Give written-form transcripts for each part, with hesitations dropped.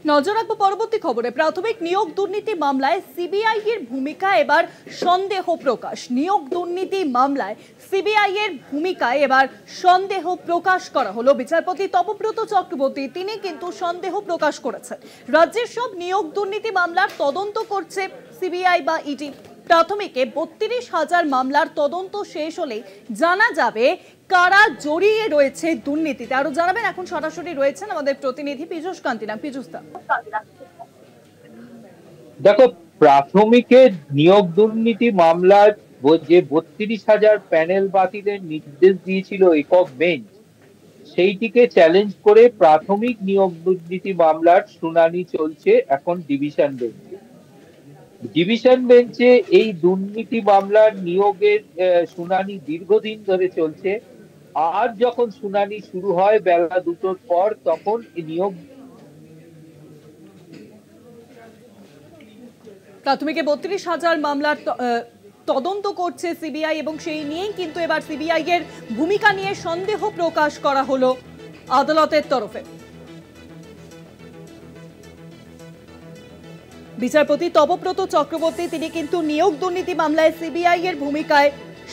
নজর রাখবো পরবর্তী খবরে। প্রাথমিক নিয়োগ দুর্নীতি মামলায় সিবিআই এর ভূমিকা এবার সন্দেহ প্রকাশ। নিয়োগ দুর্নীতি মামলায় সিবিআই এর ভূমিকায় এবার সন্দেহ প্রকাশ করা হলো। বিচারপতি তপব্রত চক্রবর্তী তিনি কিন্তু সন্দেহ প্রকাশ করেছেন। রাজ্যের সব নিয়োগ দুর্নীতি মামলার তদন্ত করছে সিবিআই বা ইডি। প্রাথমিকে ৩২,০০০ মামলার তদন্ত শেষ হলে জানা যাবে কারা জড়িয়ে রয়েছে দুর্নীতিতে। আরো জানাবেন এখন সরাসরি রয়েছেন আমাদের প্রতিনিধি পীযূষ কান্তিনা। পীযূষদা, দেখো, প্রাথমিকে নিয়োগ দুর্নীতি মামলার যে ৩২,০০০ প্যানেল বাতিলের নির্দেশ দিয়েছিল একক বেঞ্চ, সেইটিকে চ্যালেঞ্জ করে প্রাথমিক নিয়োগ দুর্নীতি মামলার শুনানি চলছে এখন ডিভিশন বেঞ্চে। ডিভিশন বেঞ্চে এই দুর্নীতি মামলার নিয়োগের শুনানি দীর্ঘদিন ধরে চলছে। আর যখন শুনানি শুরু হয় বেলা ২টোর পর, তখন নিয়োগ প্রাথমিকে ৩২,০০০ মামলার তদন্ত করছে সিবিআই এবং সেই নিয়েই কিন্তু এবার সিবিআই এর ভূমিকা নিয়ে সন্দেহ প্রকাশ করা হলো আদালতের তরফে। বিচারপতি তপব্রত চক্রবর্তী তিনি কিন্তু নিয়োগ দুর্নীতি মামলায় সিবিআই এর ভূমিকায়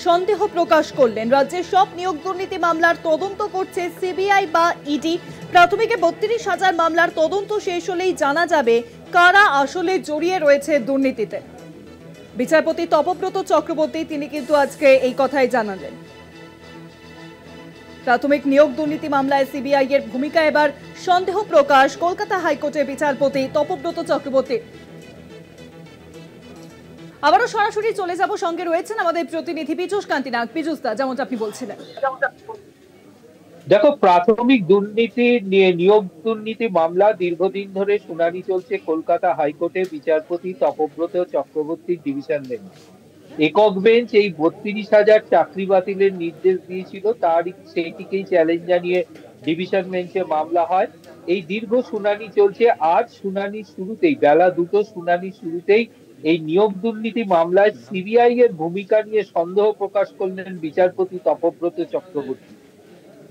সন্দেহ প্রকাশ করলেন। রাজ্যের সব নিয়োগ দুর্নীতি মামলার তদন্ত করছে সিবিআই বা ইডি। প্রাথমিকে ৩২,০০০ মামলার তদন্ত শেষ হলেই জানা যাবে কারা আসলে জড়িয়ে রয়েছে দুর্নীতিতে। বিচারপতি তপব্রত চক্রবর্তী তিনি কিন্তু আজকে এই কথাই জানালেন। প্রাথমিক নিয়োগ দুর্নীতি মামলায় সিবিআই এর ভূমিকা এবার সন্দেহ প্রকাশ কলকাতা হাইকোর্টের বিচারপতি তপব্রত চক্রবর্তী। আবারও সরাসরি চলে যাব, সঙ্গে রয়েছেন আমাদের প্রতিনিধি পীযূষ কান্তিনা। পীযূষদা, যেমন আপনি বলছিলেন, দেখো, প্রাথমিক দুর্নীতি নিয়ে নিয়োগ দুর্নীতি মামলা দীর্ঘদিন ধরে শুনানি চলছে কলকাতা হাইকোর্টে বিচারপতি তপব্রত চক্রবর্তীর ডিভিশন বেঞ্চ। একক বেঞ্চ এই ৩২,০০০ চাকরি বাতিলের নির্দেশ দিয়েছিল, সেইটিকেই চ্যালেঞ্জ জানিয়ে ডিভিশন বেঞ্চে মামলা হয়। এই দীর্ঘ শুনানি চলছে। আজ শুনানি শুরুতেই বেলা ২টো শুনানি শুরুতেই এই নিয়োগ দুর্নীতি মামলায় সিবিআই এর ভূমিকা নিয়ে সন্দেহ প্রকাশ করলেন বিচারপতি তপব্রত চক্রবর্তী।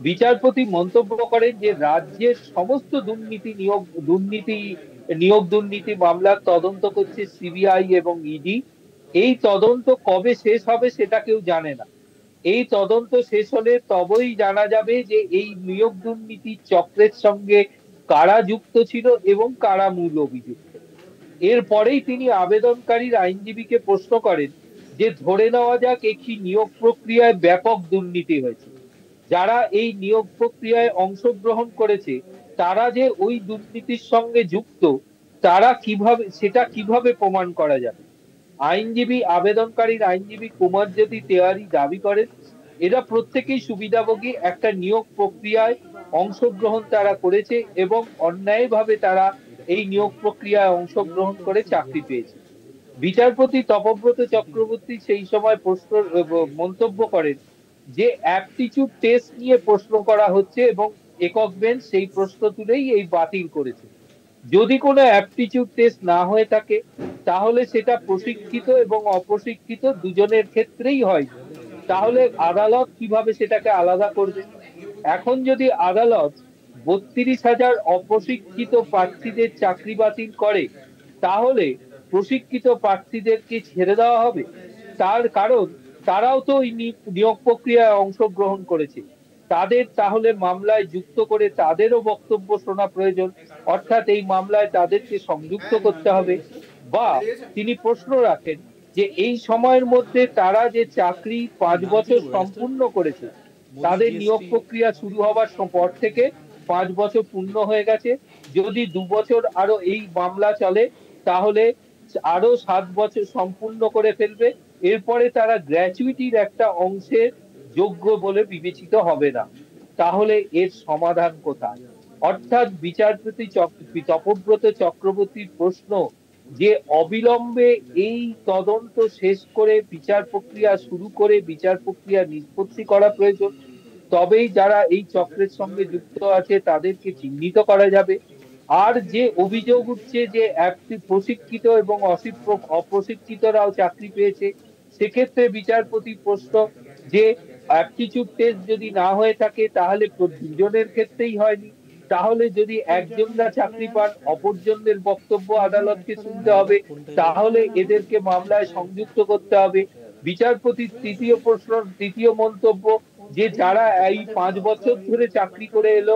বিচারপতি মন্তব্য করেন যে রাজ্যের সমস্ত নিয়োগ দুর্নীতি মামলার তদন্ত করছে সিবিআই এবং ইডি। এই তদন্ত কবে শেষ হবে সেটা কেউ জানে না। এই তদন্ত শেষ হলে তবেই জানা যাবে যে এই নিয়োগ দুর্নীতি চক্রের সঙ্গে কারা যুক্ত ছিল এবং কারা মূল অভিযুক্ত। এরপরেই তিনি আবেদনকারীর আইনজীবীকে প্রশ্ন করেন যে ধরে নেওয়া যাক একটি নিয়োগ প্রক্রিয়ায় ব্যাপক দুর্নীতি হয়েছে, যারা এই নিয়োগ প্রক্রিয়ায় অংশগ্রহণ করেছে তারা যে ওই দুর্নীতির সঙ্গে যুক্ত, সেটা কিভাবে প্রমাণ করা যাবে। আবেদনকারীর আইনজীবী কুমারজ্যোতি তেওয়ারি দাবি করেন এরা প্রত্যেকেই সুবিধাভোগী, একটা নিয়োগ প্রক্রিয়ায় অংশগ্রহণ তারা করেছে এবং অন্যায়ভাবে তারা এই নিয়োগ প্রক্রিয়ায় অংশগ্রহণ করে চাকরি পেয়েছে। বিচারপতি তপব্রত চক্রবর্তী সেই সময় মন্তব্য করেন যে অ্যাপটিটিউড টেস্ট নিয়ে প্রশ্ন করা হচ্ছে এবং একক বেঞ্চ সেই প্রশ্ন তুলেই এই বাতিল করেছে। যদি কোনো অ্যাপটিটিউড টেস্ট না হয়ে থাকে তাহলে সেটা প্রশিক্ষিত এবং অপ্রশিক্ষিত দুজনের ক্ষেত্রেই হয়, তাহলে আদালত কিভাবে সেটাকে আলাদা করবে? এখন যদি আদালত ৩২,০০০ অপ্রশিক্ষিত প্রার্থীদের চাকরি বাতিল করে, তাহলে প্রশিক্ষিত প্রার্থীদেরকে ছেড়ে দেওয়া হবে? তার কারণ তারাও তো ওই নিয়োগ প্রক্রিয়ায় অংশগ্রহণ করেছে। তাদের তাহলে মামলায় যুক্ত করে তাদেরও বক্তব্য শোনা প্রয়োজন, অর্থাৎ এই মামলায় তাদেরকে সংযুক্ত করতে হবে। বা তিনি প্রশ্ন রাখেন যে এই সময়ের মধ্যে তারা যে চাকরি ৫ বছর সম্পূর্ণ করেছে, তাদের নিয়োগ প্রক্রিয়া শুরু হবার পর থেকে ৫ বছর পূর্ণ হয়ে গেছে। যদি ২ বছর আরো এই মামলা চলে তাহলে আরো ৭ বছর সম্পূর্ণ করে ফেলবে। এরপরে তারা গ্র্যাচুইটির একটা অংশের যোগ্য বলে বিবেচিত হবে না। তাহলে এর সমাধান কোথায়? অর্থাৎ বিচারপতি তপব্রত চক্রবর্তীর প্রশ্ন যে অবিলম্বে এই তদন্ত শেষ করে বিচার প্রক্রিয়া শুরু করে বিচার প্রক্রিয়া নিষ্পত্তি করা প্রয়োজন, তবেই যারা এই চক্রের সঙ্গে যুক্ত আছে তাদেরকে চিহ্নিত করা যাবে। আর যে অভিযোগ উঠছে যে একটি প্রশিক্ষিত এবং অপ্রশিক্ষিতরাও চাকরি পেয়েছে, সেক্ষেত্রে বিচারপতি প্রশ্ন যে অ্যাপটিটিউড টেস্ট যদি না হয়ে থাকে তাহলে দুজনের ক্ষেত্রেই হয়নি, তাহলে যদি একজনরা চাকরি পান, অপরজনদের বক্তব্য আদালতকে শুনতে হবে, তাহলে এদেরকে মামলায় সংযুক্ত করতে হবে। বিচারপতির তৃতীয় মন্তব্য, যে যারা এই 5 বছর ধরে চাকরি করে এলো,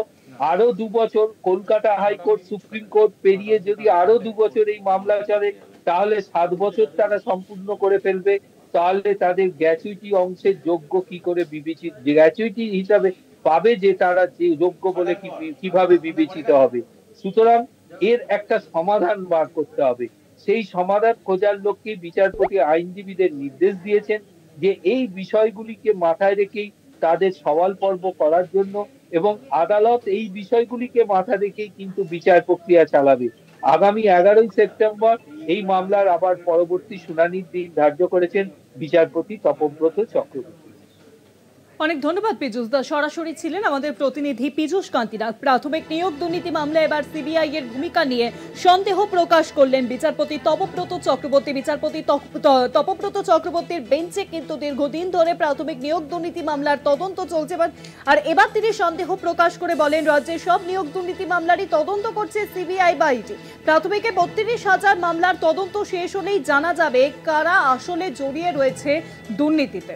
আরো 2 বছর কলকাতা হাইকোর্ট সুপ্রিম কোর্ট পেরিয়ে যদি আরো 2 বছর এই মামলা চলে, তাহলে 7 বছর তারা সম্পূর্ণ করে ফেলবে। তাহলে তাদের গ্র্যাচুইটি অংশের যোগ্য কি করে বিবেচিত, গ্র্যাচুইটি হিসাবে পাবে যে তারা যে যোগ্য বলে কিভাবে বিবেচিত হবে। সুতরাং এর একটা সমাধান বার করতে হবে। সেই সমাধান খোঁজার লক্ষ্যে বিচারপতি আইনজীবীদের নির্দেশ দিয়েছেন যে এই বিষয়গুলিকে মাথায় রেখেই তাদের সওয়াল পর্ব করার জন্য, এবং আদালত এই বিষয়গুলিকে মাথায় রেখেই কিন্তু বিচার প্রক্রিয়া চালাবে। আগামী 11ই সেপ্টেম্বর এই মামলার আবার পরবর্তী শুনানির দিন ধার্য করেছেন বিচারপতি তপব্রত চক্রবর্তী। অনেক ধন্যবাদ পীযূষ দা, সরাসরি ছিলেন আমাদের প্রতিনিধি পীযূষ কান্তিনাথ। প্রাথমিক নিয়োগ দুর্নীতি মামলায় এবার সিবিআই এর ভূমিকা নিয়ে সন্দেহ প্রকাশ করলেন বিচারপতি তপব্রত চক্রবর্তী। বিচারপতি তপব্রত চক্রবর্তীর বেঞ্চে কিন্তু দীর্ঘদিন ধরে প্রাথমিক নিয়োগ দুর্নীতি মামলার তদন্ত চলছে, আর এবার তিনি সন্দেহ প্রকাশ করে বলেন রাজ্যের সব নিয়োগ দুর্নীতি মামলারই তদন্ত করছে সিবিআই বা ইডি। প্রাথমিকে 32,000 মামলার তদন্ত শেষ হলেই জানা যাবে কারা আসলে জড়িয়ে রয়েছে দুর্নীতিতে।